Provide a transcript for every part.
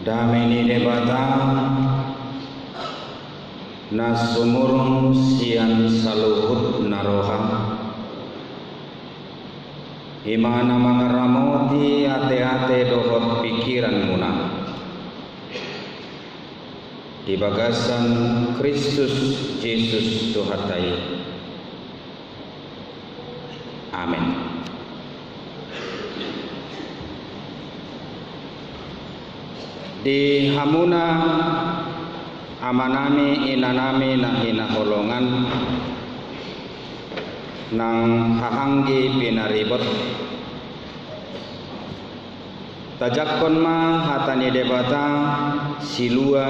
dameni debata nasumurung sian saluhut naroha imana mangaramoti ate-ate dohot pikiran muna di bagasan Kristus Yesus Tuhatai. Amin. Di hamuna amanami inanami na hinaholongan nang hahanggi pinaribot tajakon ma hatani debata silua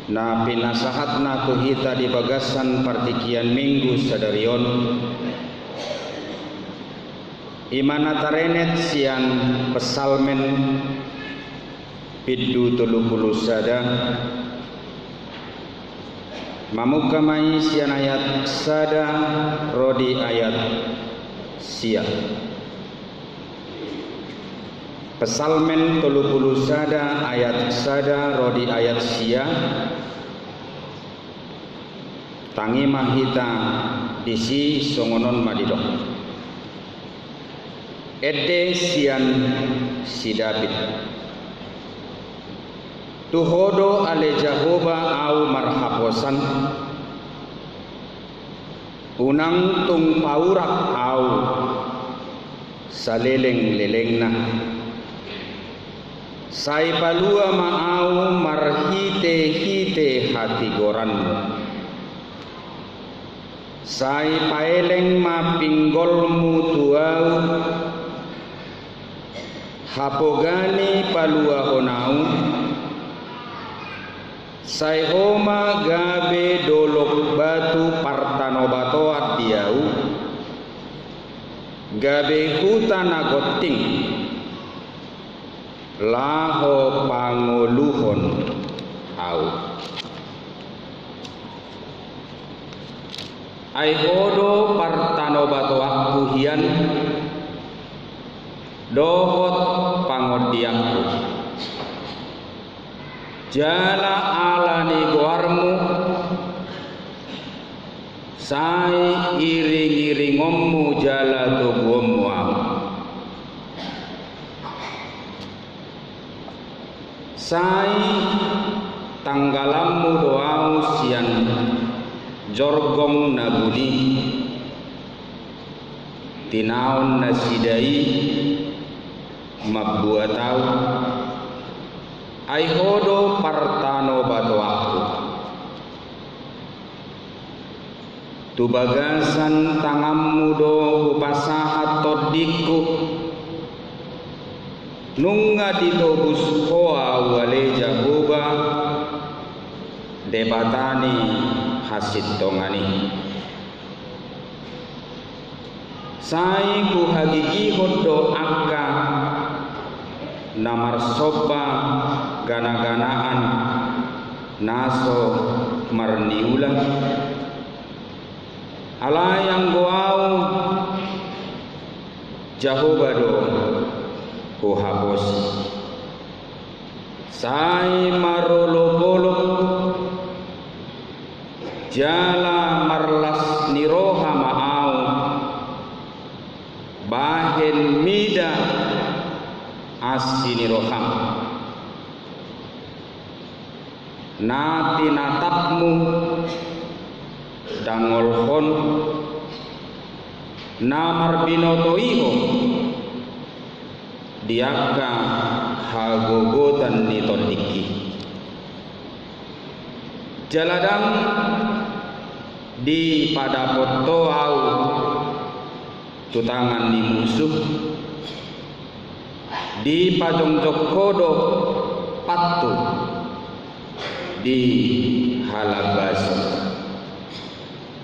na pinasahat na kuhita di bagasan partikian minggu sadarion imana tarenet sian pesalmen piddu 30 sada mamukamai sian ayat sada rodi ayat sia pesalmen 30 sada ayat sada rodi ayat sia tangi mahita disi songonon madidok ede sian si David tuhodo ale Jahoba au marhaposan unang tung paurak au saleleng-lelengna sai palua maau marhite-hite hati goranmu sai paeleng ma pinggolmu tuau hapogani palua honau sai homa gabe dolok batu partanobato diau gabe hutan agoting laho panguluhon au ai hodo partanobato akuhian dohot pangodiakku jala alani goarmu sai iring-iringommu jala tubuhmu au sai tanggalammu doau sian jorgong nabuni tinaon nasidai mabbuatau ai hodo partano bato aku tu bagasan tangammu do upasahat todiku nunga ditobus hoa wale Jahoba debatani hasit tongani sai ku hagigi hodo akka namar soba gana-ganaan naso marniula alayang goau Jahoba do ku hapus sai marolo-bolo jala marlas niroha maau bahen mida asini roham nati natapmu dangolhon namar binotoiho diaka hagogotan ni tondiki jaladang di pada foto au tutangan di musuh di pajong jokodo patu di halabas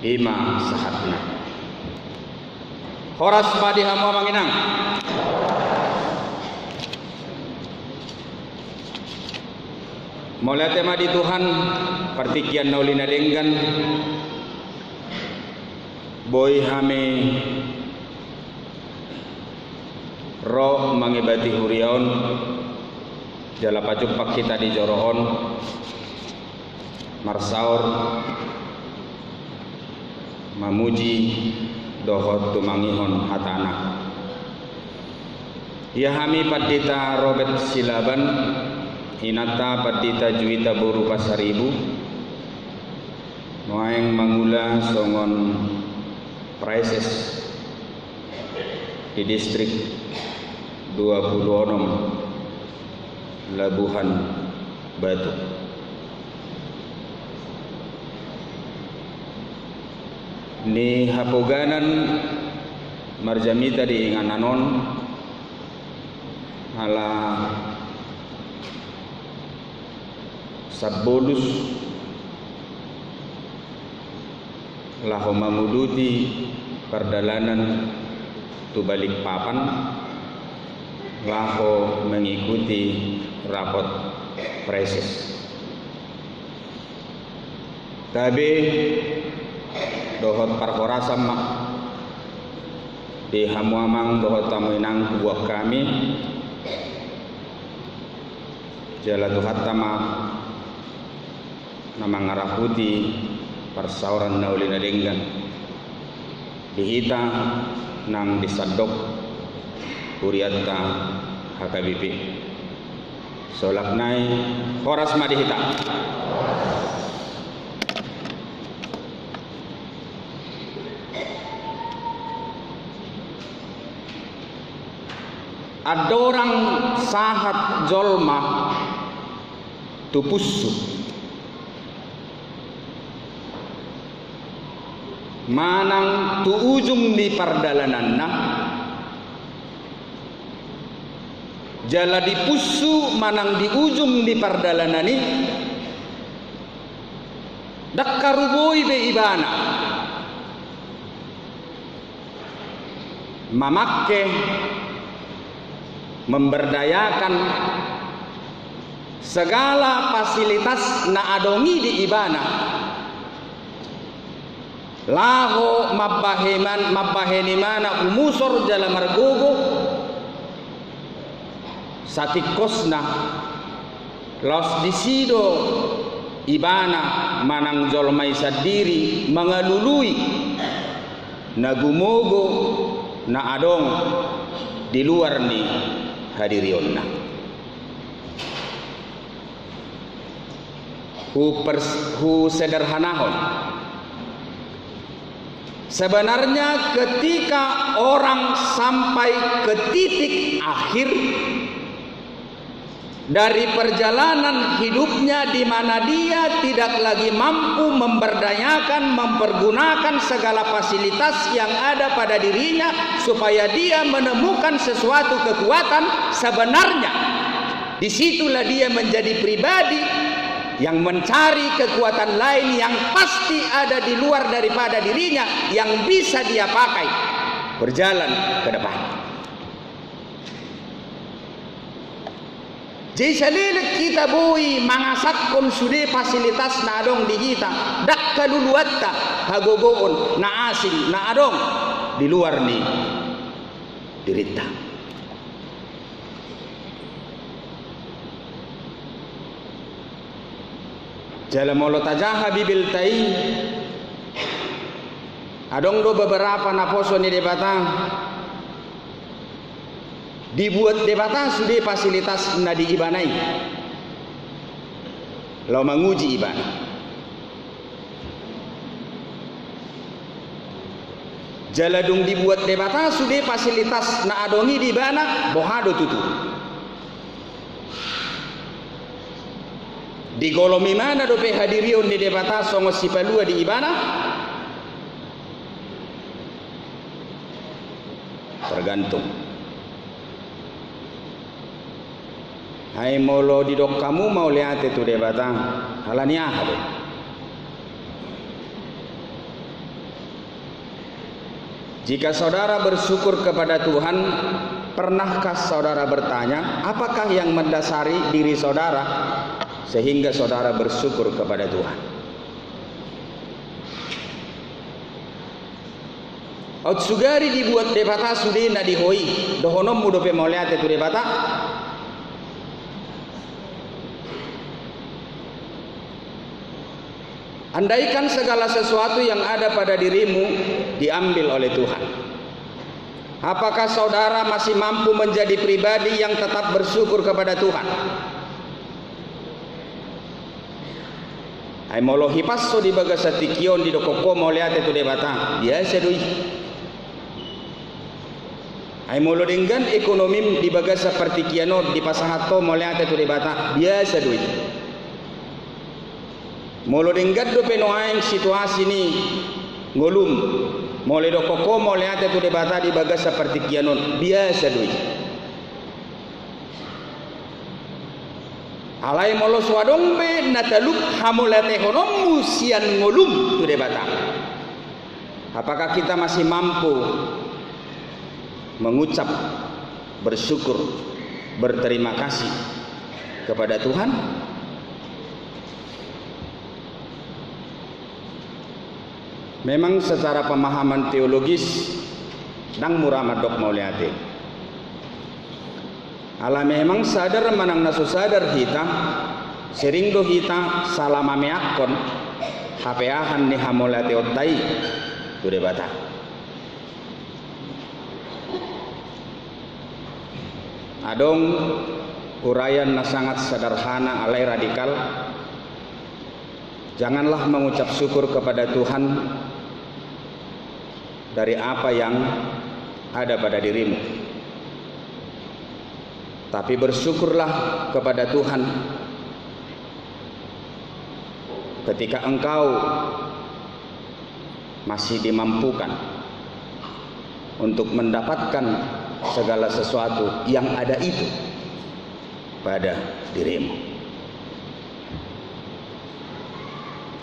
ima sahatna horas padi hamu manginang mulai tema di Tuhan partikian naulina denggan boy hame ro mangibati huriaon jala pajumpak kita di joroon marsaur mamuji dohot tumangihon hatana. Ya hami padita Robert Silaban hinata padita juita boru pasaribu moaeng mangula songon prices di distrik 26 Labuhan Batu. Ni hapoganan marjamita di ingananon ala sabbolus laho mamuduti perdalanan tu balik papan laho mengikuti rapot preses. Tabe dohot parkorasam mak di hamuamang dohot tamuinang buah kami jala tuhat tama nama ngarahuti persauran naulina denggan dihita nang disadok kuriatta HKBP solaknai horas ma dihita. Ada orang sahat jolma tupussu manang tu ujung di perdalananna jala dipussu manang di ujung di perdalanani dakkaruboi be ibana mamakke memberdayakan segala fasilitas na adongi di ibana laho mabbahenimana umusor jala margogo satikosna los disido ibana manang jolmai sadiri mengalului nagumogo na adong di luar ni hadirionna hu sederhanahon. Sebenarnya ketika orang sampai ke titik akhir dari perjalanan hidupnya di mana dia tidak lagi mampu memberdayakan, mempergunakan segala fasilitas yang ada pada dirinya supaya dia menemukan sesuatu kekuatan, sebenarnya disitulah dia menjadi pribadi yang mencari kekuatan lain yang pasti ada di luar daripada dirinya yang bisa dia pakai berjalan ke depan. Jadi salilek kita bui mangasakon sude fasilitas na adong di kita dak kaluluatta hagogoon na asing na adong di luar ni dirita. Jala molo tajaha bibil tai adong do beberapa naposo ni debata dibuat debata sudah fasilitas na di ibanai lau menguji ibana jala dong dibuat debata sudah fasilitas na adongi di ibana bohado tutu di golomi mana dope hadirion di debata songo sipalua di ibana tergantung. Hai molo di dok kamu mau lihat itu debata halania hade. Jika saudara bersyukur kepada Tuhan, pernahkah saudara bertanya apakah yang mendasari diri saudara sehingga saudara bersyukur kepada Tuhan? Otsugari dibuat debata sudah na dihoi dohonom mudope mau lihat itu debata Andaikan segala sesuatu yang ada pada dirimu diambil oleh Tuhan, apakah saudara masih mampu menjadi pribadi yang tetap bersyukur kepada Tuhan? Ai molo hipasso di bagasa tikion di dokoko moleate tu debata biasa doi. Ai molo dengan ekonomi di bagasa partikiano di pasahato moleate tu debata biasa doi. Molo dengan do penoaing situasi ni ngolum mole dokoko moleate tu debata di bagasa partikiano biasa doi. Alai molo swadongbe nataluk hamolate honom musian ngolum tu debata. Apakah kita masih mampu mengucap bersyukur, berterima kasih kepada Tuhan? Memang secara pemahaman teologis dang muramadok mauliate. Ala memang sadar manang nasu sadar hita sering do hita salama meakon hapeahan ni hamolate otai tu debata. Adong uraian na sangat sederhana alai radikal. Janganlah mengucap syukur kepada Tuhan dari apa yang ada pada dirimu, tapi bersyukurlah kepada Tuhan ketika engkau masih dimampukan untuk mendapatkan segala sesuatu yang ada itu pada dirimu.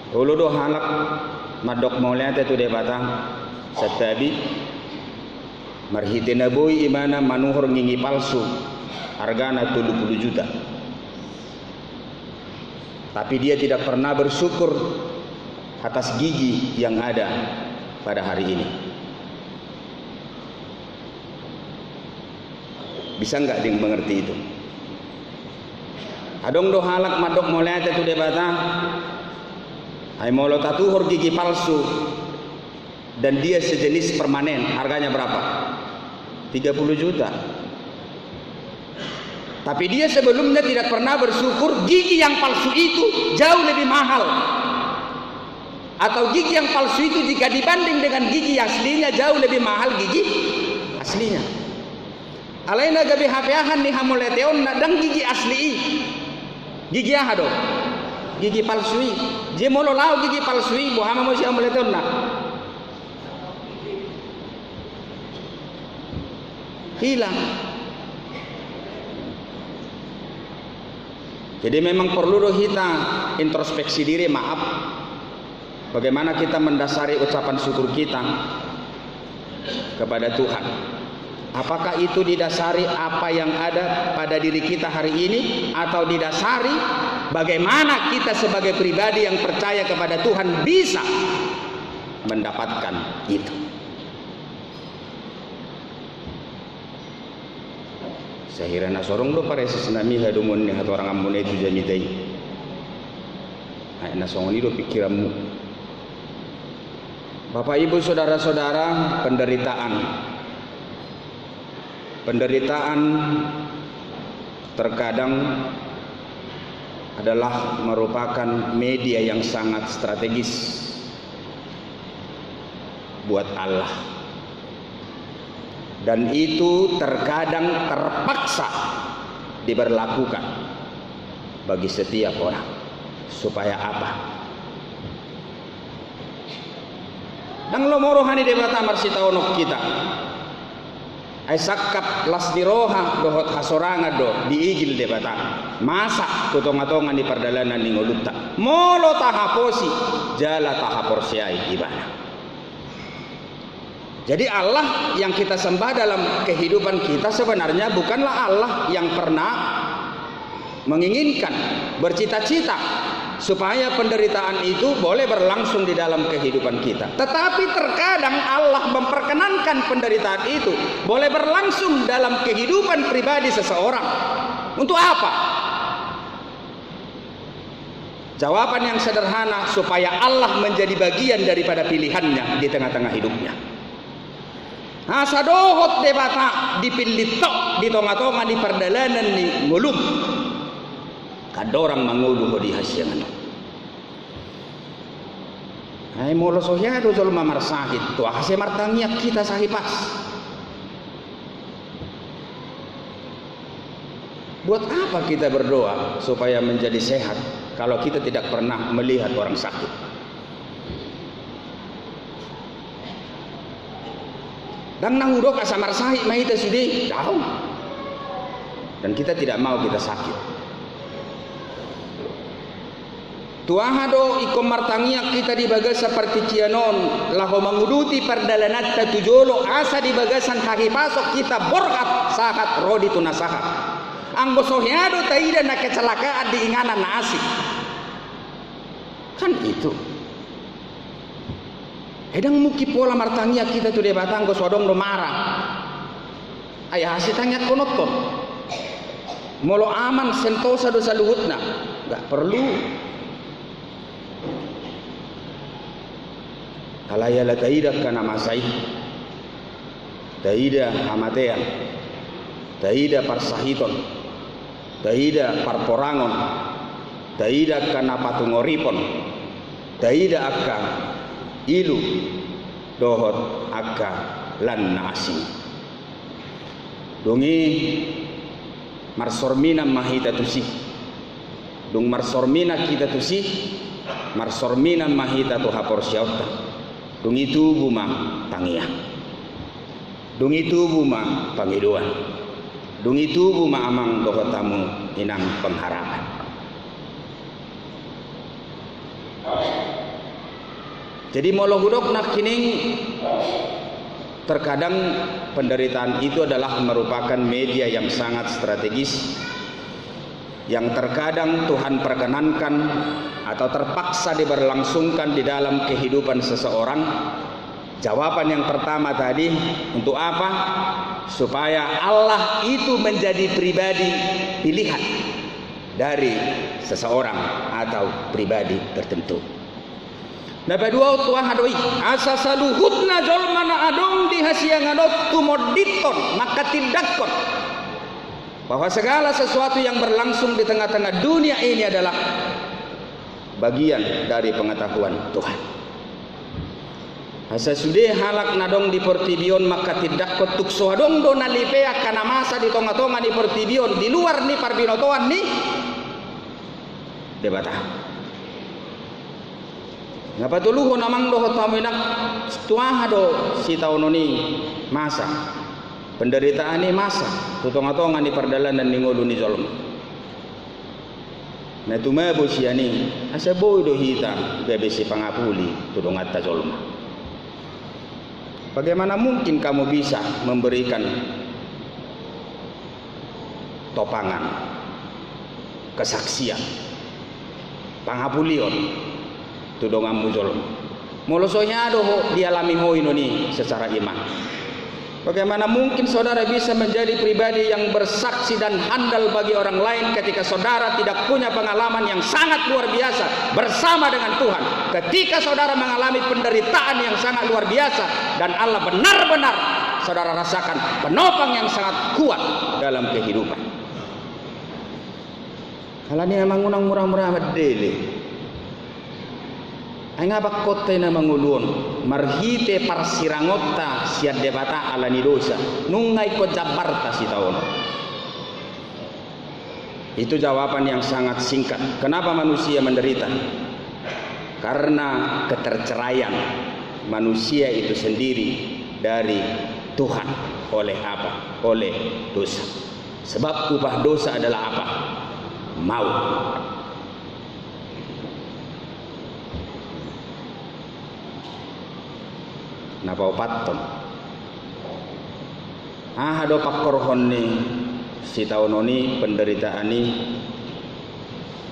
Ulu do halak madok mauliate tu debata setabi marhite naboi imana manuhur ngingi palsu hargana 70 juta, tapi dia tidak pernah bersyukur atas gigi yang ada pada hari ini. Bisa enggak ding mengerti itu? Adong do halak madok mauliate tu debata ai molo tatuhur gigi palsu dan dia sejenis permanen, harganya berapa? 30 juta. Tapi dia sebelumnya tidak pernah bersyukur gigi yang palsu itu jauh lebih mahal, atau gigi yang palsu itu jika dibanding dengan gigi aslinya jauh lebih mahal gigi aslinya. Alaina gabe hapeahan ni hamoleteon nadang gigi asli gigi yang do gigi palsui je molo lau gigi palsui bohama mo siya moleton na hilang. Jadi memang perlu kita introspeksi diri, maaf, bagaimana kita mendasari ucapan syukur kita kepada Tuhan. Apakah itu didasari apa yang ada pada diri kita hari ini, atau didasari bagaimana kita sebagai pribadi yang percaya kepada Tuhan bisa mendapatkan itu. Sehira na sorong do pare sesenami hadumun ni hatu orang ambune itu jamitai. Ai na songoni do pikiranmu. Bapak Ibu saudara-saudara, penderitaan terkadang adalah merupakan media yang sangat strategis buat Allah. Dan itu terkadang terpaksa diberlakukan bagi setiap orang. Supaya apa? Dang lo morohani debata marsitaonok kita. Ai sakap las diroha dohot hasoranga do diigil debata. Masa tutong-atongan di perdalanan ni ngolutta. Molo tahaposi jala tahaporsiai ibadah. Jadi Allah yang kita sembah dalam kehidupan kita sebenarnya bukanlah Allah yang pernah menginginkan, bercita-cita supaya penderitaan itu boleh berlangsung di dalam kehidupan kita. Tetapi terkadang Allah memperkenankan penderitaan itu boleh berlangsung dalam kehidupan pribadi seseorang. Untuk apa? Jawaban yang sederhana supaya Allah menjadi bagian daripada pilihannya di tengah-tengah hidupnya. Sadohot debata dipilih tok di tonga-tonga di perdalanan ni ngulum. Kadorang mangulu di hasiangan. Hai molo sohyado jol mamar sakit tu hase martangiak kita sahipas. Buat apa kita berdoa supaya menjadi sehat kalau kita tidak pernah melihat orang sakit? Dan nahudok asamar sahih mahita sudi tahu. Dan kita tidak mau kita sakit. Tuahado ikom martangiak kita dibagas seperti cianon laho menguduti perdalanat tatujolo asa di bagasan kaki pasok kita borkat sahat rodi tunasahat. Anggo sohyado taida na kecelakaan di inganan nasi. Kan itu. Hedang muki pola martangnya kita tu debatang go sodong do marah. Ayah hasil tanya konoton. Molo aman sentosa dosa luhutna. Enggak perlu. Alayala taida kana masai. Taida hamatean. Taida parsahiton. Taida parporangon, taida kana patungoripon, taida akka ilu dohot akka lan nasi. Dungi marsormina mahita tusi, dung marsormina kita tusi, marsormina mahita tu hapor syauta. Dung itu buma tangia, dung itu buma pangiduan. Dung itu buma amang dohotamu inang pengharapan. Jadi molohudok nak kini terkadang penderitaan itu adalah merupakan media yang sangat strategis yang terkadang Tuhan perkenankan atau terpaksa diberlangsungkan di dalam kehidupan seseorang. Jawaban yang pertama tadi untuk apa? Supaya Allah itu menjadi pribadi pilihan dari seseorang atau pribadi tertentu. Nah, kedua tuah hadoi asa saluhutna jolmana adong di hasianganot tumoditon maka tindakon bahwa segala sesuatu yang berlangsung di tengah-tengah dunia ini adalah bagian dari pengetahuan Tuhan. Asa sude halak nadong di portibion maka tidak kotuk suadong do nalipea kana masa di tonga-tonga di portibion di luar ni parbinotoan ni debata. Ngapa tuluho namang do hotamuinak tuaha do si taunoni masa penderitaan ni masa tu tonga-tonga di perdalanan ni ngolu ni zolom. Na tumabo siya ni asa boy do hita bebesi pangapuli tu dongata zolom. Bagaimana mungkin kamu bisa memberikan topangan, kesaksian, pangapulion, tudongan mujol. Molosonya doh dialami ho inoni secara iman. Bagaimana mungkin saudara bisa menjadi pribadi yang bersaksi dan handal bagi orang lain ketika saudara tidak punya pengalaman yang sangat luar biasa bersama dengan Tuhan. Ketika saudara mengalami penderitaan yang sangat luar biasa dan Allah benar-benar saudara rasakan penopang yang sangat kuat dalam kehidupan. Kalau ini memang unang murah-murah medele. Ay nga bakkote na mangulun marhite parsirangota siad debata ala ni dosa nungay ko jabarta si taon. Itu jawaban yang sangat singkat. Kenapa manusia menderita? Karena keterceraian manusia itu sendiri dari Tuhan. Oleh apa? Oleh dosa. Sebab upah dosa adalah apa? Maut. Napa paton hado pakkorhon ni si taunoni penderitaan ni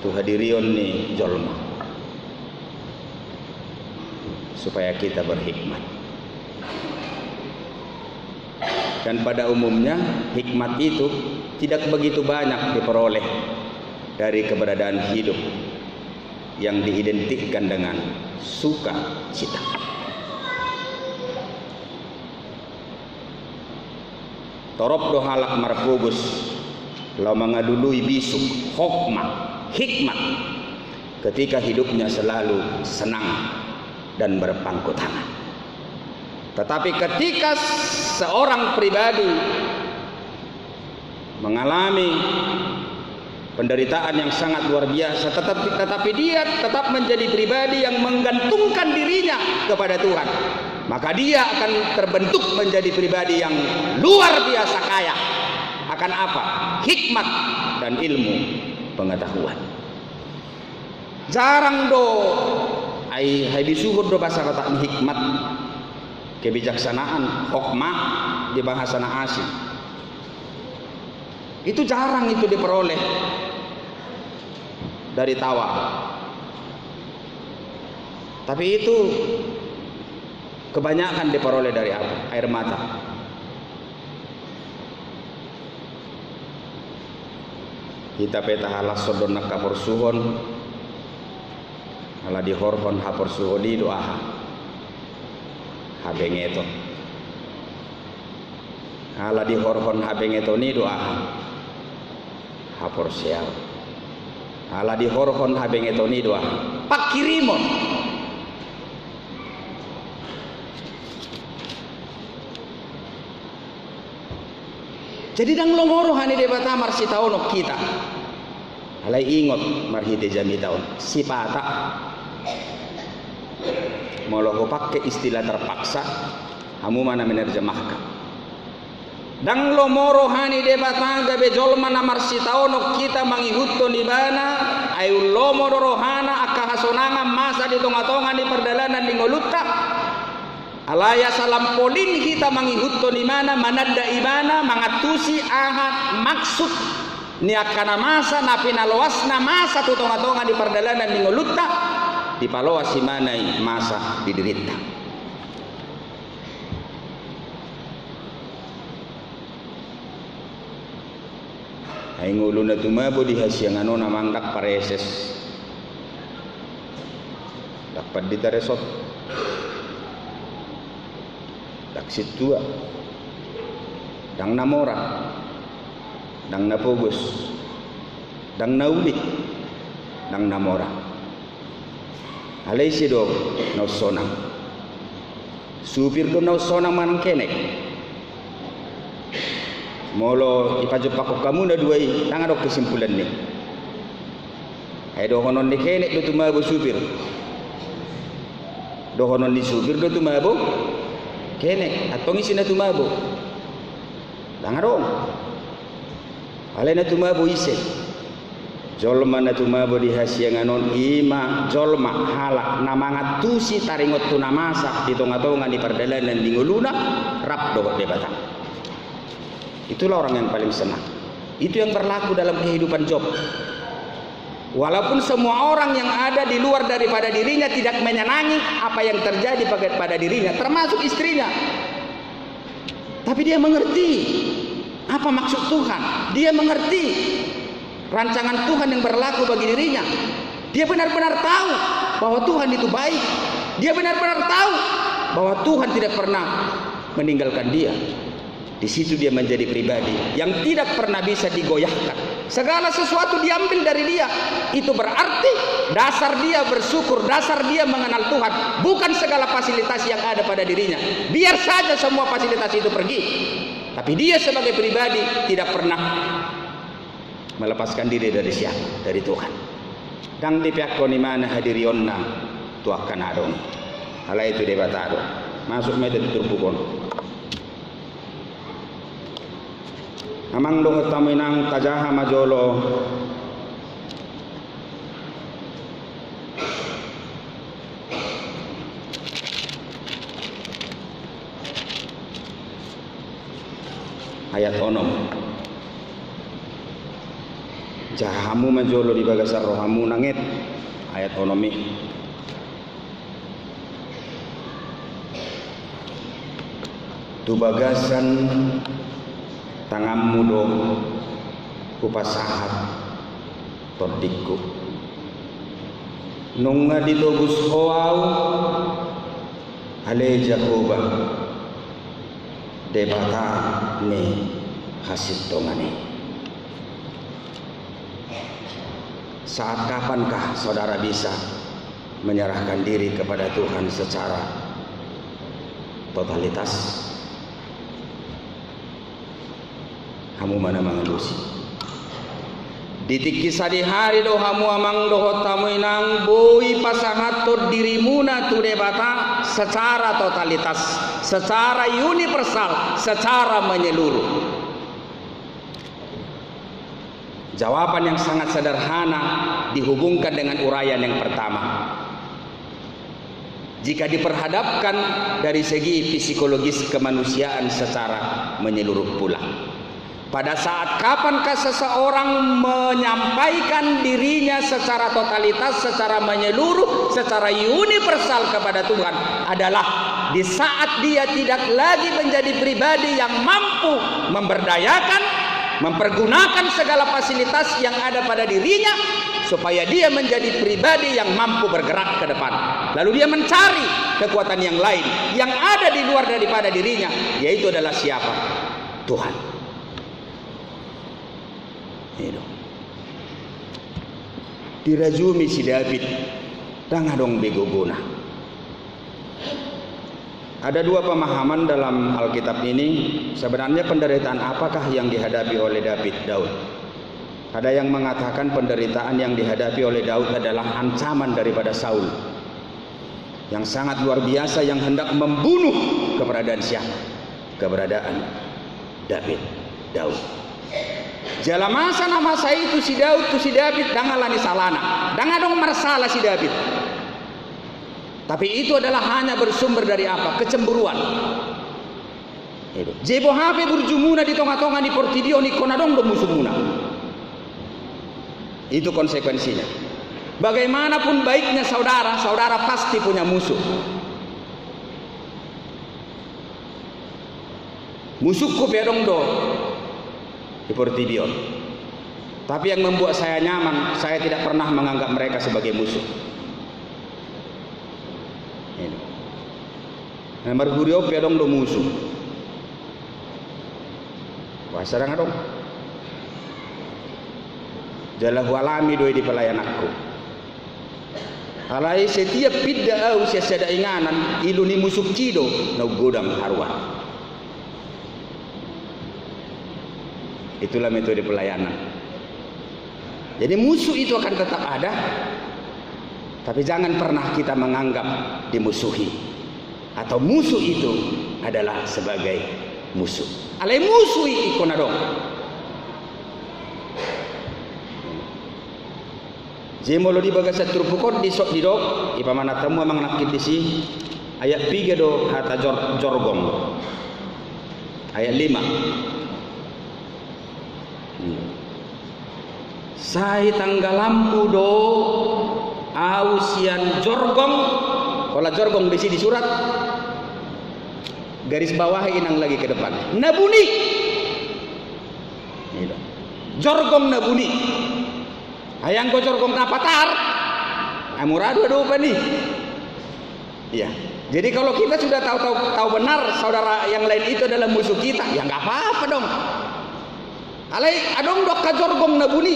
tu hadirion ni jolma supaya kita berhikmat. Dan pada umumnya hikmat itu tidak begitu banyak diperoleh dari keberadaan hidup. yang diidentikan dengan sukacita. Torop do halak marfugus lau mengadului bisuk hikmat ketika hidupnya selalu senang dan berpangku tangan. Tetapi ketika seorang pribadi mengalami penderitaan yang sangat luar biasa, tetapi dia tetap menjadi pribadi yang menggantungkan dirinya kepada Tuhan, maka dia akan terbentuk menjadi pribadi yang luar biasa kaya akan apa? Hikmat dan ilmu pengetahuan. Jarang do ai disuhud do bahasa kata hikmat, kebijaksanaan, hokmah di bahasa asing. Itu jarang itu diperoleh dari tawa. Tapi itu kebanyakan diperoleh dari apa? Air mata. Kita peta halas sodona kapor suhon ala dihorhon hapor suhoni doaha habengeto ala dihorhon habengeto ni doaha hapor sial ala dihorhon habengeto ni doaha pak kirimon. Jadi dang longoro hani debata marsi taonok kita. Alai ingot marhite jami taon. Si pata molo pakai istilah terpaksa hamu mana menerjemahkan. Dang lomoro hani debata gabe jolma na marsi taonok kita mangihutto ni bana ayu lomoro rohana akahasonanga masa di tonga-tonga di perdalanan di ngolutta. Alaya salam polin kita mangihutto di mana manadda ibana mangatusi ahad maksud niakana masa napina loasna masa tu tonga-tonga di perdalanan di ngolutta di paloas si manai masa diderita. Ay nguluna tumabo di hasiangano na mangdak pareses dapat ditaresot taksit tua dang namora dang napogus dang naulit dang namora alay sido nausonang supir do nausonang manang kenek molo ipajupako kamu na duay dang adok kesimpulan ni ay do honon ni kenek do tumabo supir do honon ni supir do tumabo kenek atong isi na tumabo dangarong alay na tumabo ise jolma na tumabo di hasianganon ima jolma halak na mga tusi taringot tunamasak di tonga-tonga di perdalanan di nguluna rap dohot debata. Itulah orang yang paling senang. Itu yang berlaku dalam kehidupan Job. Walaupun semua orang yang ada di luar daripada dirinya tidak menyenangi apa yang terjadi pada dirinya, termasuk istrinya. Tapi dia mengerti apa maksud Tuhan. Dia mengerti rancangan Tuhan yang berlaku bagi dirinya. Dia benar-benar tahu bahwa Tuhan itu baik. Dia benar-benar tahu bahwa Tuhan tidak pernah meninggalkan dia. Di situ dia menjadi pribadi yang tidak pernah bisa digoyahkan. Segala sesuatu diambil dari dia. Itu berarti dasar dia bersyukur, dasar dia mengenal Tuhan, bukan segala fasilitas yang ada pada dirinya. Biar saja semua fasilitas itu pergi, tapi dia sebagai pribadi tidak pernah melepaskan diri dari siapa? Dari Tuhan. Dang di pihak mana hadirionna tuakan adon. Hala itu debatado. Masuk meja tuturpukon. Amang dohot taminang tajaha majolo ayat onom jahamu majolo di bagasar rohamu nangit ayat onomi tu bagasan tanganmu do kupasahat todikku nunga ditobus hoau ale Jakoba debata ne hasil tongane. Saat kapankah saudara bisa menyerahkan diri kepada Tuhan secara totalitas? Hamu mana mangalusi ditik kisah di hari do hamu amang doho tamu inang boi pasangatur dirimuna tu debata secara totalitas, secara universal, secara menyeluruh. Jawaban yang sangat sederhana dihubungkan dengan uraian yang pertama. Jika diperhadapkan dari segi psikologis kemanusiaan secara menyeluruh pula. Pada saat kapankah seseorang menyampaikan dirinya secara totalitas, secara menyeluruh, secara universal kepada Tuhan adalah di saat dia tidak lagi menjadi pribadi yang mampu memberdayakan, mempergunakan segala fasilitas yang ada pada dirinya supaya dia menjadi pribadi yang mampu bergerak ke depan. Lalu dia mencari kekuatan yang lain yang ada di luar daripada dirinya, yaitu adalah siapa? Tuhan. Dirajumi si David dangadong begogona. Ada dua pemahaman dalam Alkitab ini. Sebenarnya penderitaan apakah yang dihadapi oleh Daud? Ada yang mengatakan penderitaan yang dihadapi oleh Daud adalah ancaman daripada Saul yang sangat luar biasa, yang hendak membunuh keberadaan siapa? Keberadaan Daud. Jala masa nama saya itu si Daud, tu si David, dangalani salana, dangadong masalah si David. Tapi itu adalah hanya bersumber dari apa? Kecemburuan. Jebo hape berjumuna di tonga-tonga di portidio ni konadong do musumuna. Itu konsekuensinya. Bagaimanapun baiknya saudara, saudara pasti punya musuh. Musuhku pedong do di portidio. Tapi yang membuat saya nyaman, saya tidak pernah menganggap mereka sebagai musuh. Nomor gurio pedong do musuh. Wah sarang dong. Jalahu alami doi di pelayananku. Alai setiap pidda au siasada inganan iluni musuh cido na godang arwah. Itulah metode pelayanan. Jadi musuh itu akan tetap ada, tapi jangan pernah kita menganggap dimusuhi atau musuh itu adalah sebagai musuh. Alai musuhi ikonadong. Jemolo di baga satru pukot di sok di dok ipamana tamu emang nakit di si ayat 3 do hata jorgong ayat 5 sai tanggalampu do ausian jorgong. Kalau jorgong di sini surat garis bawah inang lagi ke depan nabuni jorgong nabuni ayang ko jorgong napatar amuradu ado apa nih ya. Jadi kalau kita sudah tahu benar saudara yang lain itu adalah musuh kita, ya nggak apa-apa dong. Alai adong dok ka jorgong nabuni.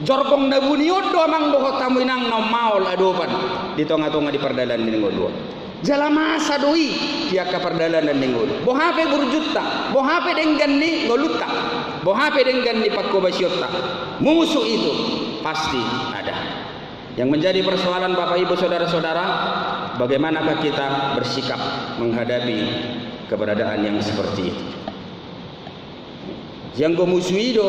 Jorgong nabuni odo amang doho tamu inang no maol adopan di tonga-tonga di perdalan di ngol. Jala masa doi dia ka perdalan dan ngol. Bo hape burjutta, bo hape denggan ni ngolutta. Bo hape denggan ni pakko basyota. Musuh itu pasti ada. Yang menjadi persoalan Bapak Ibu saudara-saudara, bagaimanakah kita bersikap menghadapi keberadaan yang seperti itu? Yang gomusuhi do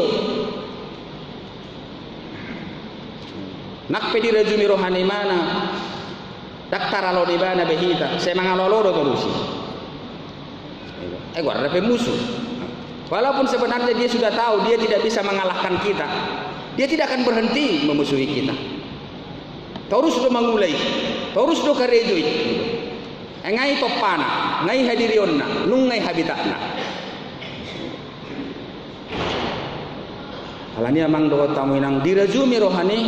nak pedi rajumi rohani mana daktar alo di bana behita saya mangalolo tolusi guarda pe musuh. Walaupun sebenarnya dia sudah tahu dia tidak bisa mengalahkan kita, dia tidak akan berhenti memusuhi kita. Terus do mangulai, terus do karejoi ngai topana ngai hadirionna nungai habitatna. Alani amang do tamu inang dirajumi rohani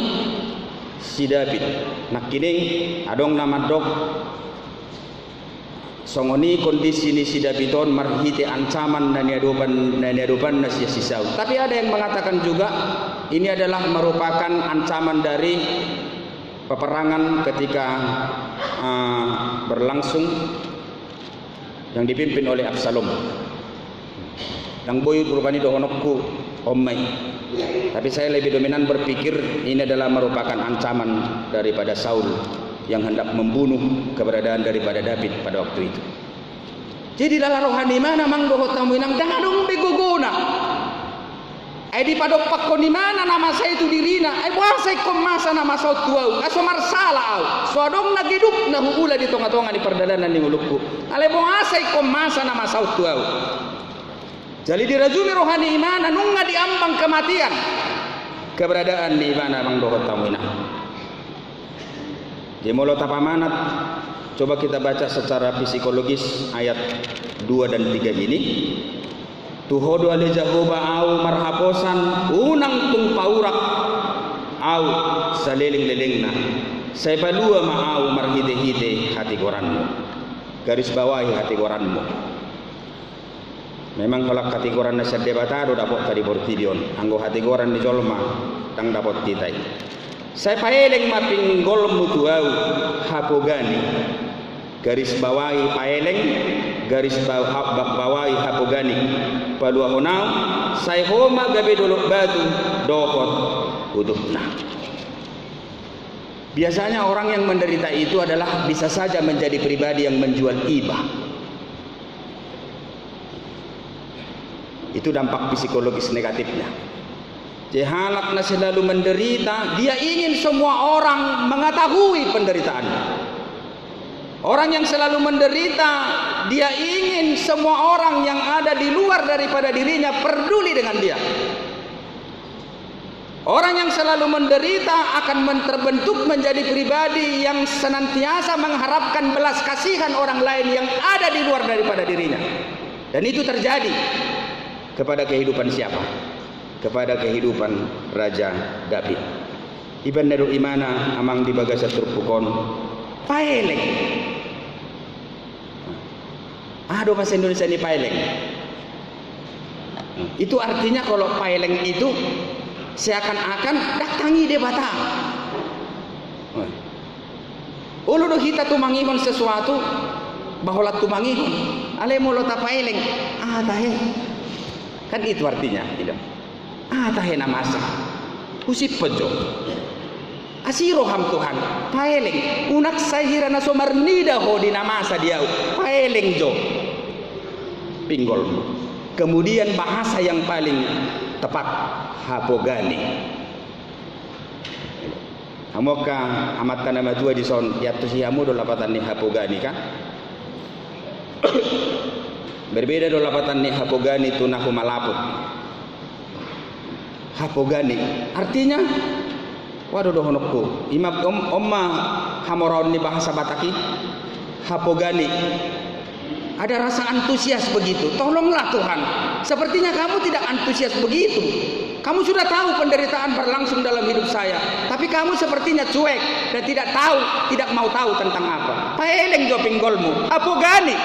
si David nakining adong nama dok songoni kondisi ni si Davidon marhite ancaman dan niadoban na si Saul. Tapi ada yang mengatakan juga ini adalah merupakan ancaman dari peperangan ketika berlangsung yang dipimpin oleh Absalom. Yang boy berubani dohonokku ommai. Tapi saya lebih dominan berpikir ini adalah merupakan ancaman daripada Saul yang hendak membunuh keberadaan daripada David pada waktu itu. Jadi dalam rohani mana mang doho tamu inang dangadong begogona. Di padok pakoni mana nama saya itu dirina. Buasai komasa nama saya tuau. Aso marsala au. Suadong nagiduk na huula di tonga-tonga di perdadanan ni ngulukku. Ale buasai komasa nama saya tuau. Jadi dirajumi rohani imana nunga diambang kematian. Keberadaan di mana mang doho tamu inang. Di mulut apa manat, coba kita baca secara psikologis ayat 2 dan 3 ini. Tuhodo ale Jahoba au marhaposan unang tung paurak au saliling-lilingna. Saya palua ma au marhite-hite hati koranmu. Garis bawahi hati koranmu. Memang kalau hati koran nasa debatado dapat tadi bortidion. Anggo hati koran di jolma tang dapat titai. Saya paeleng mapinggol mutuau hapogani garis bawahi paeleng garis bawahi hapogani palua honau saya homa gabe dolok batu dohot udukna. Biasanya orang yang menderita itu adalah bisa saja menjadi pribadi yang menjual iba. Itu dampak psikologis negatifnya. Jehalak na selalu menderita, dia ingin semua orang mengetahui penderitaannya. Orang yang selalu menderita, dia ingin semua orang yang ada di luar daripada dirinya peduli dengan dia. Orang yang selalu menderita akan terbentuk menjadi pribadi yang senantiasa mengharapkan belas kasihan orang lain yang ada di luar daripada dirinya. Dan itu terjadi kepada kehidupan siapa? Kepada kehidupan Raja David. Iban nado imana amang di bagasa turpukon paeleng. Ada bahasa Indonesia ini paeleng. Itu artinya kalau paeleng itu seakan-akan datangi debata. Ulu do kita tumangihon sesuatu bahwa tumangihon. Ale mulo ta paeleng. Tahe. Kan itu artinya, tidak. Tahe namasa usip pejo asiro ham Tuhan paeleng unak sahira na somarnida ho di namasa dia paeleng jo pinggol. Kemudian bahasa yang paling tepat hapogani. Hamoka amat nama tua di son yatu si hamu do lapatan ni hapogani kan. Berbeda do lapatan ni hapogani tunahu malaput. Hapogani artinya waduh dohonokku imam omma hamoron ni bahasa Bataki. Hapogani ada rasa antusias begitu. Tolonglah Tuhan, sepertinya kamu tidak antusias begitu. Kamu sudah tahu penderitaan berlangsung dalam hidup saya, tapi kamu sepertinya cuek dan tidak mau tahu tentang apa. Paeleng jo pinggolmu. Hapogani,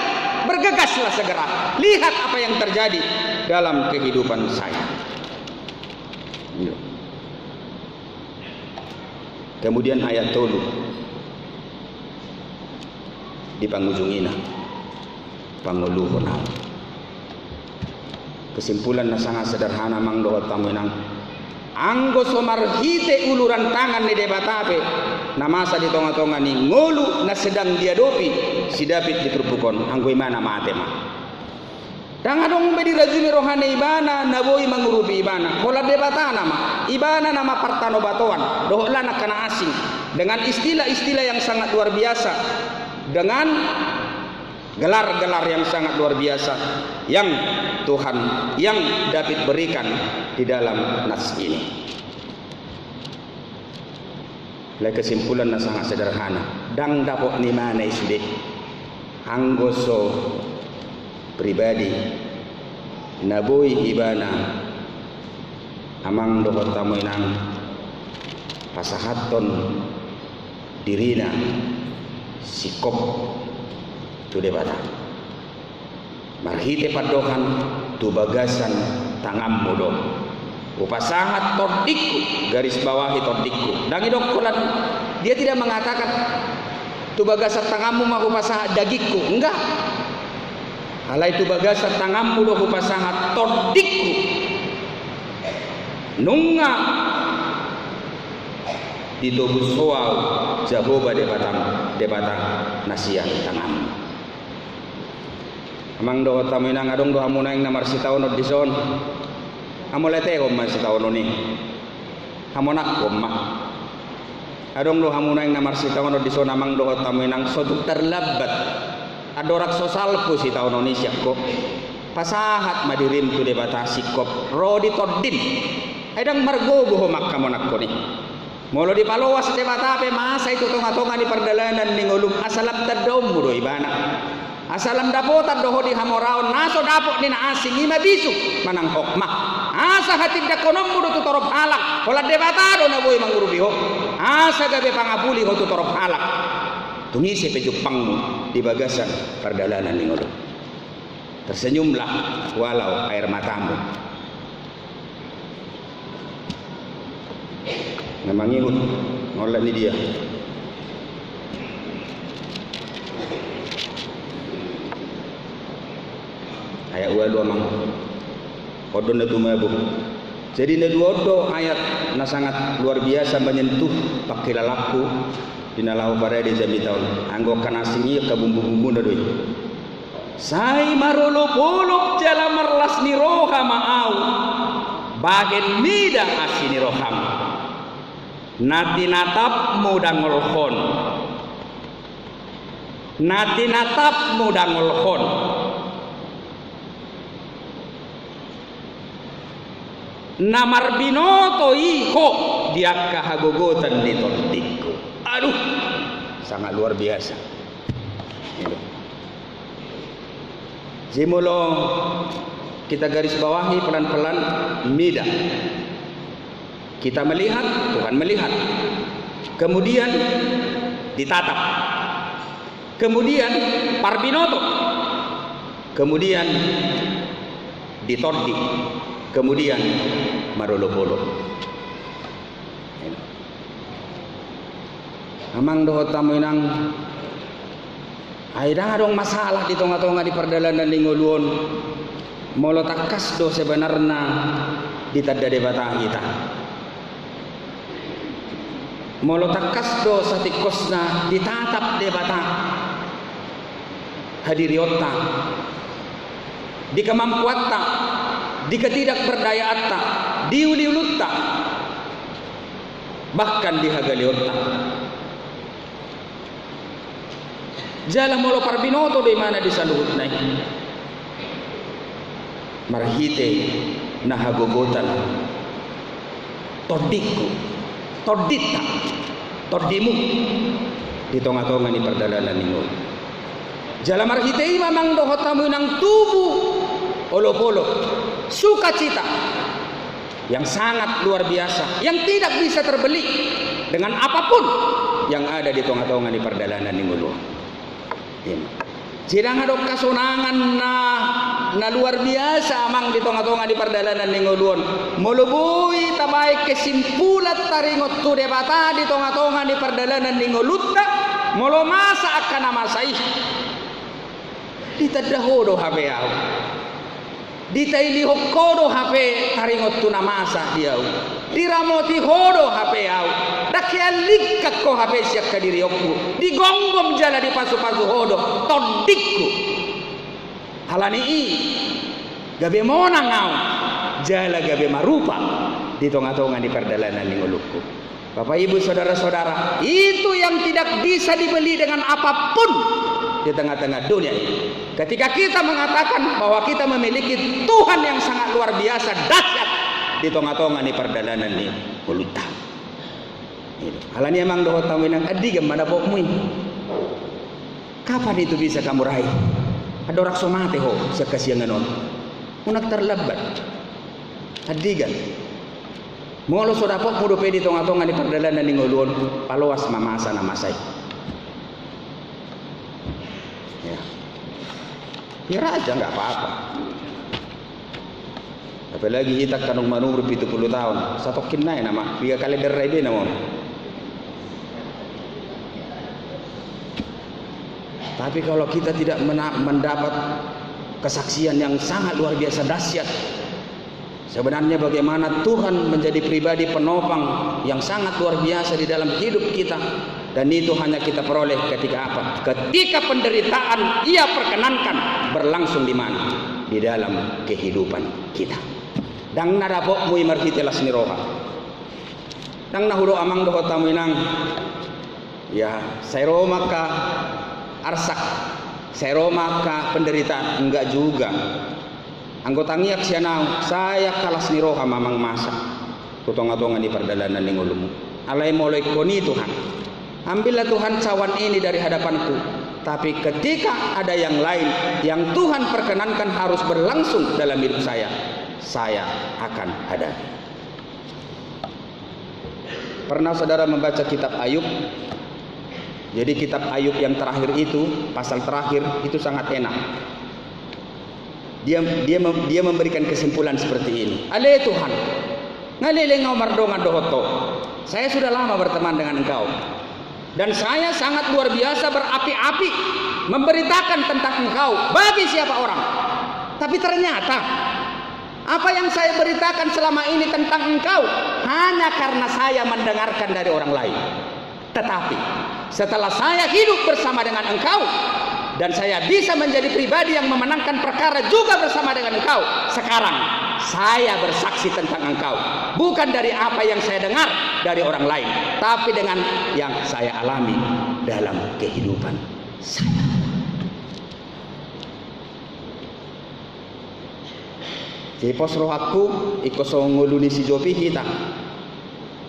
bergegaslah segera, lihat apa yang terjadi dalam kehidupan saya. Kemudian ayat tolu di pangujungina panguluhon. Kesimpulan na sangat sederhana mang doa tamuinang anggo somarhite uluran tangan ni debatape namasa di tonga-tonga ni ngulu na sedang diadopi si David di perpukon anggo imana matema. Dangadong bedi rajumi rohani ibana naboi mengurupi ibana. Kola debata nama ibana nama partano batoan dohla nak kana asing dengan istilah-istilah yang sangat luar biasa, dengan gelar-gelar yang sangat luar biasa yang Tuhan yang David berikan di dalam nas ini. Lai kesimpulan sangat sederhana. Dang dapok ni mana sudah anggoso pribadi naboi ibana amang dohot tamu inang pasahaton dirina sikop tu debata marhite padokan tu bagasan tangam mudo upasahat todikku garis bawahi todikku dangi dokkolan dia tidak mengatakan tu bagasan tangammu mah upasahat dagikku, enggak. Halai tu bagasan tangammu do upasahat todikku nunga ditobus soal jahoba debatang nasian tangam amang do taminang adong do hamuna ing namar sitaon dison amolete om sitaon ni hamonak om adong do hamuna ing namar sitaon dison amang do taminang sodu terlabat adorak sosalku sitaon ni siakko pasahat madirim tu debata sikop rodi todin edang margogo homak kamonak ko ni molo di palowas debata pe masa itu tonga-tonga di perdalanan ni ngolum asalam tadom mudo ibana asalam dapotan doho di hamoraon naso dapok ni na asing ima bisu manang hokmah asa hatib dakonom mudo tu torop halak hola debata do na boy mangurubi ho asa gabe pangabuli ho tu torop halak tungisi pe jupangmu di bagasan perdalanan ni ngolum tersenyumlah walau air matamu memang ngikut ngolah ni dia ayat ual dua mang odon na tumabu jadi na dua do ayat na sangat luar biasa menyentuh pakilalaku dinalahu pada di jamitaun anggokan asingi ka bumbu-bumbu na doi sai marulupuluk jala merlas ni roha ma'au bagen midang asini roham nati natap mudang ngolhon nati natap mudang ngolhon namar binoto iko dia kahagogotan di tondikku aduh sangat luar biasa jimulo kita garis bawahi pelan-pelan mida kita melihat, Tuhan melihat. Kemudian ditatap. Kemudian parbinoto. Kemudian ditordi. Kemudian marolopolo. Amang doho tamu inang aida dong masalah di tonga-tonga di perdalanan lingoluon. Molo takas do sebenarnya ditada debata kita. Molo takas do satikosna ditatap debata hadiriota di kemampuatta di ketidakberdayaata di uliulutta bahkan di hagaliotta jala molo parbinoto di mana disaluhut nai marhite nahagogotan todikku todita todimu di tonga-tonga ni perdalanan ningo jala marhitei mamang doho tamu nang tubuh olok-olok sukacita yang sangat luar biasa yang tidak bisa terbeli dengan apapun yang ada di tonga-tonga ni perdalanan ningo Sidang adok kasunangan na luar biasa amang di tonga-tonga di perdalanan ningoluon. Molubui tabai kesimpulan taringot tu debata di tonga-tonga di perdalanan ningolutta molo masa akan amasai. Ditadahodo hape au. Ditaili hokkodo hape taringot tu namasa diau. Diramoti hodo hape au. Dakialik ko hape siak kadiri okku. Digonggom jala di pasu-pasu hodo todikku. Halani i gabe monang au. Jala gabe marupa di tonga-tonga di perdalanan ningolukku. Bapak Ibu saudara-saudara, itu yang tidak bisa dibeli dengan apapun di tengah-tengah dunia ini. Ketika kita mengatakan bahwa kita memiliki Tuhan yang sangat luar biasa dahsyat di tonga-tonga di perdalanan ni kuluta. Halani emang doho tawinang adigam mana bokmui. Kapan itu bisa kamu raih? Ada orang somate ho sekasiangan on. Unak terlebat. Adigan. Molo so dapok mudo pedi tonga-tonga di perdalanan di ngoluon paluas mamasa nama saya. Ya. Biar aja nggak apa-apa. Apalagi kita kanung manur 70 tahun, satokin naik nama 3 kali derai dia nama. Tapi kalau kita tidak mendapat kesaksian yang sangat luar biasa dahsyat, sebenarnya bagaimana Tuhan menjadi pribadi penopang yang sangat luar biasa di dalam hidup kita, dan itu hanya kita peroleh ketika apa? Ketika penderitaan Ia perkenankan berlangsung di mana? Di dalam kehidupan kita. Dang nadapok mui marhitelas ni roha. Dang nahulo amang doho tamuinang. Ya, saya Roma ka arsak, saya Roma ka penderitaan, enggak juga. Anggota ngiak sianau, saya kalas ni roha mamang masak. Kutonga-tonga di perdalanan di ngulumu. Alai moloi koni Tuhan. Ambillah Tuhan cawan ini dari hadapanku. Tapi ketika ada yang lain yang Tuhan perkenankan harus berlangsung dalam hidup saya akan hadapi. Pernah saudara membaca kitab Ayub? Jadi kitab Ayub yang terakhir itu, pasal terakhir itu sangat enak. Dia memberikan kesimpulan seperti ini. Ale Tuhan, ngalile ngau mardongan dohoto. Saya sudah lama berteman dengan engkau, dan saya sangat luar biasa berapi-api memberitakan tentang engkau bagi siapa orang. Tapi ternyata apa yang saya beritakan selama ini tentang engkau hanya karena saya mendengarkan dari orang lain. Tetapi setelah saya hidup bersama dengan engkau dan saya bisa menjadi pribadi yang memenangkan perkara juga bersama dengan engkau, sekarang saya bersaksi tentang engkau, bukan dari apa yang saya dengar dari orang lain, tapi dengan yang saya alami dalam kehidupan saya. Jepos rohaku ikosong nguluni si jopi kita.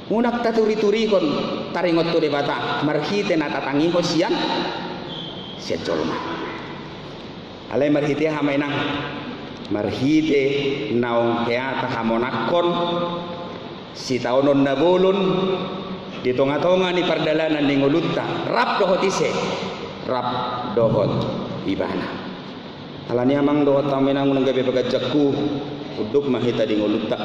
Munak taturi-turi kon taringot tu debata marhite na tatangi hosian siat jolma. Alai marhite hamainang marhite naong keata hamonakon si taonon nabolon di tonga-tonga ni perdalanan ni ngulutta rap dohotise rap dohot ibana. Alani amang dohot taminang unang gabi pagajakku uduk mahita di ngulutta.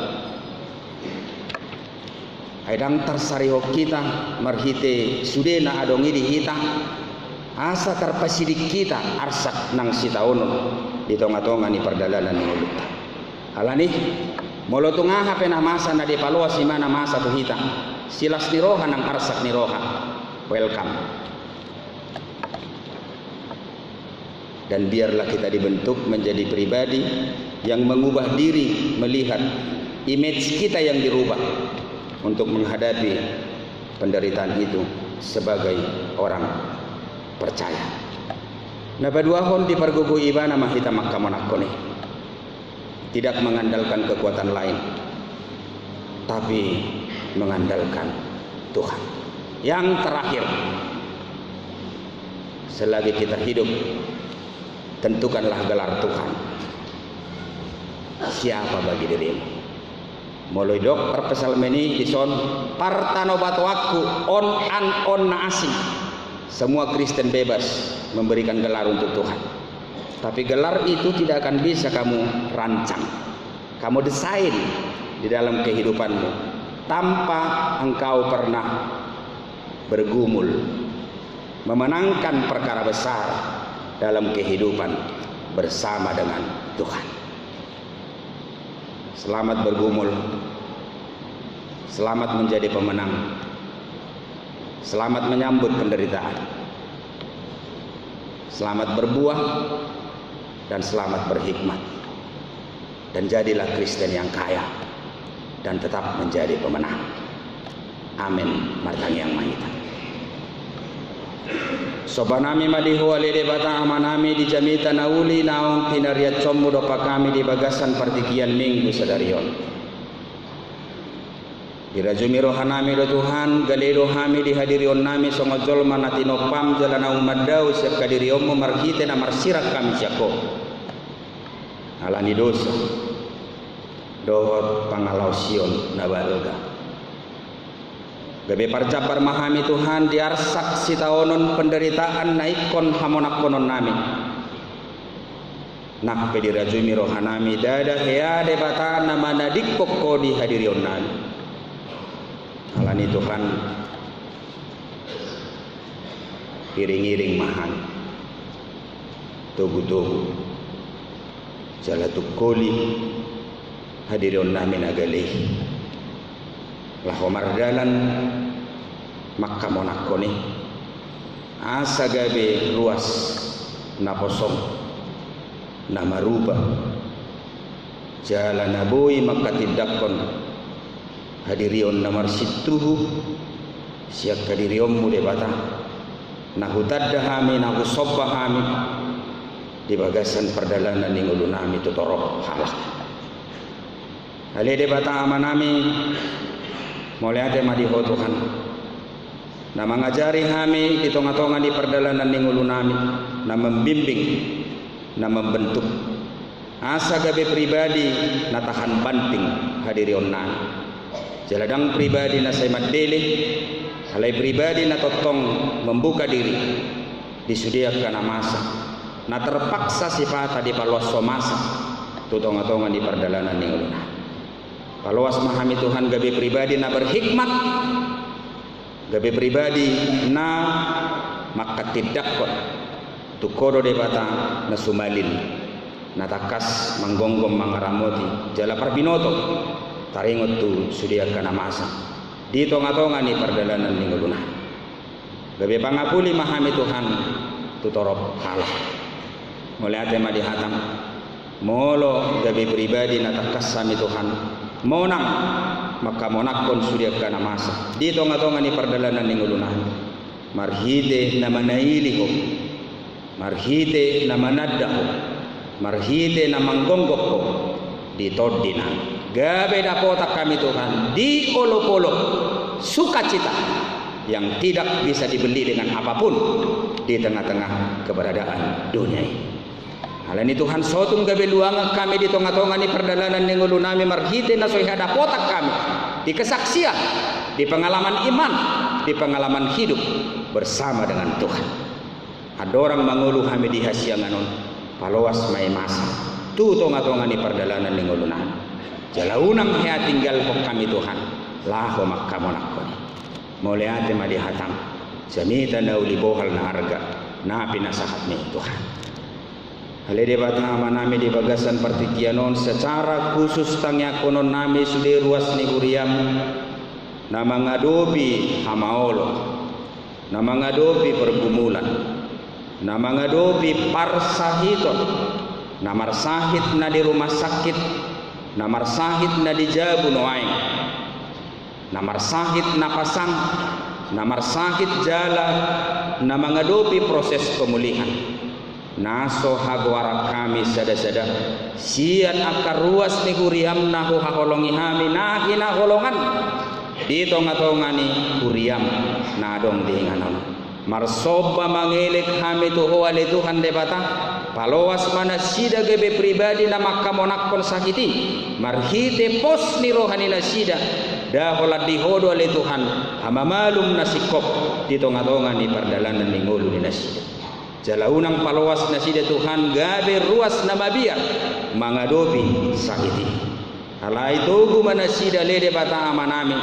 Aidang tarsariho kita marhite sudena adongi di hita asa tarpasidik kita arsak nang sitaonon di tonga-tonga ni perdalanan ni ngulutta. Alani molo tungaha pena masa na di palua si mana masa tu hita silas ni roha nang arsak ni roha. Welcome. Dan biarlah kita dibentuk menjadi pribadi yang mengubah diri melihat image kita yang dirubah untuk menghadapi penderitaan itu sebagai orang percaya. Nabaduahon di pargugu ibana mahita makamonakone. Tidak mengandalkan kekuatan lain, tapi mengandalkan Tuhan. Yang terakhir, selagi kita hidup, tentukanlah gelar Tuhan. Siapa bagi dirimu? Mulai dok perpesalmeni dison partano batuaku on na asing. Semua Kristen bebas memberikan gelar untuk Tuhan. Tapi gelar itu tidak akan bisa kamu rancang, kamu desain di dalam kehidupanmu tanpa engkau pernah bergumul memenangkan perkara besar dalam kehidupan bersama dengan Tuhan. Selamat bergumul, selamat menjadi pemenang, selamat menyambut penderitaan, selamat berbuah, dan selamat berhikmat. Dan jadilah Kristen yang kaya dan tetap menjadi pemenang. Amin. Martang yang mahita. Sobanami madihu alide bata amanami di jamita nauli naung tinariat commu dopa kami di bagasan partikian minggu sadarion. Dirajumi rohanami do Tuhan galero hami dihadirion nami songojol manatino pam jalana umadau siap kadiriomu marhite na marsirak kami siako. Alani dosa dohot pangalau sion nabalga. gabe parjabar mahami Tuhan diarsak sitaonon penderitaan naikon hamonakonon nami nak pedirajumi rohanami dada heade bata nama nadik pokko di hadirion nami alani Tuhan iring-iring mahan tugu-tugu jalatuk koli hadirion nami nagalih lahomar dalan makka monakoni asa gabe luas naposong na maruba jalan naboi makatidakon hadirion na marsituhu siak kadirion mu debata na hutadda hami na husobba hami di bagasan perdalanan ning ulu nami tutoro halak hale debata amanami mulai ate madiho Tuhan na mengajari kami di tonga-tonga di perdalanan ning ulu nami na membimbing na membentuk asa gabe pribadi na tahan banting hadirion nami jaladang pribadi na saya madele halai pribadi na totong membuka diri disudiakan masa na terpaksa sifat di paloso masa tu tonga-tonga di perdalanan ning ulu nami paluas memahami Tuhan gabe pribadi na berhikmat gabe pribadi na makatidakon tukodo debata na sumalin na takas manggonggom mangaramoti jala parbinoto taringot tu sudia kana masa di tonga-tonga ni perdalanan ning uluna gabe pangapuli mahami Tuhan tutorop halah mulai ate madi hatam molo gabe pribadi na takas sami Tuhan monang maka monakon sudia kana masa di tonga-tonga ni perdalanan ning uluna marhide na manailiho marhite na manaddaho marhite na manggonggokko di todina gabe dapotak kami Tuhan di olo-olo sukacita yang tidak bisa dibeli dengan apapun di tengah-tengah keberadaan dunia ini. Hal ini Tuhan sotung gabe luang kami di tengah-tengah ni perdalanan ning ulu nami marhite na soiha dapotak kami di kesaksian di pengalaman iman di pengalaman hidup bersama dengan Tuhan. Ada orang mangulu kami di hasianganon paloas mai masa tu tonga-tonga ni perdalanan ning ulunan jalaunang hea tinggal kok kami Tuhan laho makkamonakoni mulai ate madi hatam jamita na uli bohal na harga na pinasahat ni Tuhan hale debata manami di bagasan partikianon secara khusus tangya konon nami sudah ruas ni uriam na mangadopi hamaolo na mangadopi pergumulan na mangadopi parsahiton na marsahit na di rumah sakit na marsahit na di jabu noaing na marsahit na pasang na marsahit jala na mangadopi proses pemulihan naso hagwara kami sada-sada sian akar ruas ni huriam na haholongi hami na hinaholongan di tonga-tonga ni huriam na dong diinganon marsoba mangelik kami tuho wali Tuhan debata paloas mana sida gebe pribadi na makamonakon sakiti marhite pos ni rohani na sida daholat dihodo wali Tuhan hamamalum nasikop di tonga-tonga ni perdalanan ni ngulu ni nasida jalaunang paloas na sida Tuhan gabe ruas na mabiar mangadopi sakiti alai tugu mana sida lede bata amanami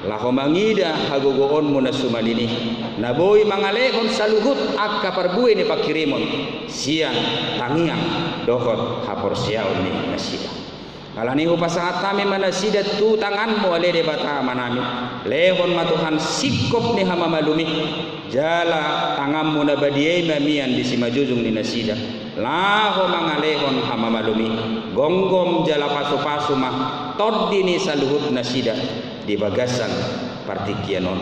laho mangida hagogoon mo na sumalini naboy mangalehon saluhut akka parbuay ni pakirimon siyan tangiang dohot haporsiyaon ni nasida alani upasahat kami manasida tu tangan mo alede bata manami lehon matuhan sikop ni hamamalumi jala tangam mo na badiyay mamian di simajujung ni nasida laho mangalehon hamamalumi gonggom jala pasu-pasu mah toddi ni saluhut nasida di bagasan partikianon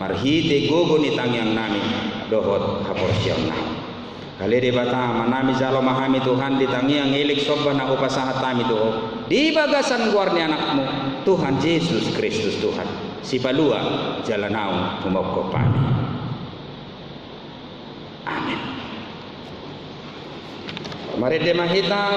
marhite gogo ni tangyang nami dohot haporsiyaon nami kali de bata manami jalo mahami Tuhan di tangyang ilik sobah na upasahat kami doho di bagasan guarni anakmu Tuhan Yesus Kristus Tuhan si palua jalanau kumoko pami amin mari de mahita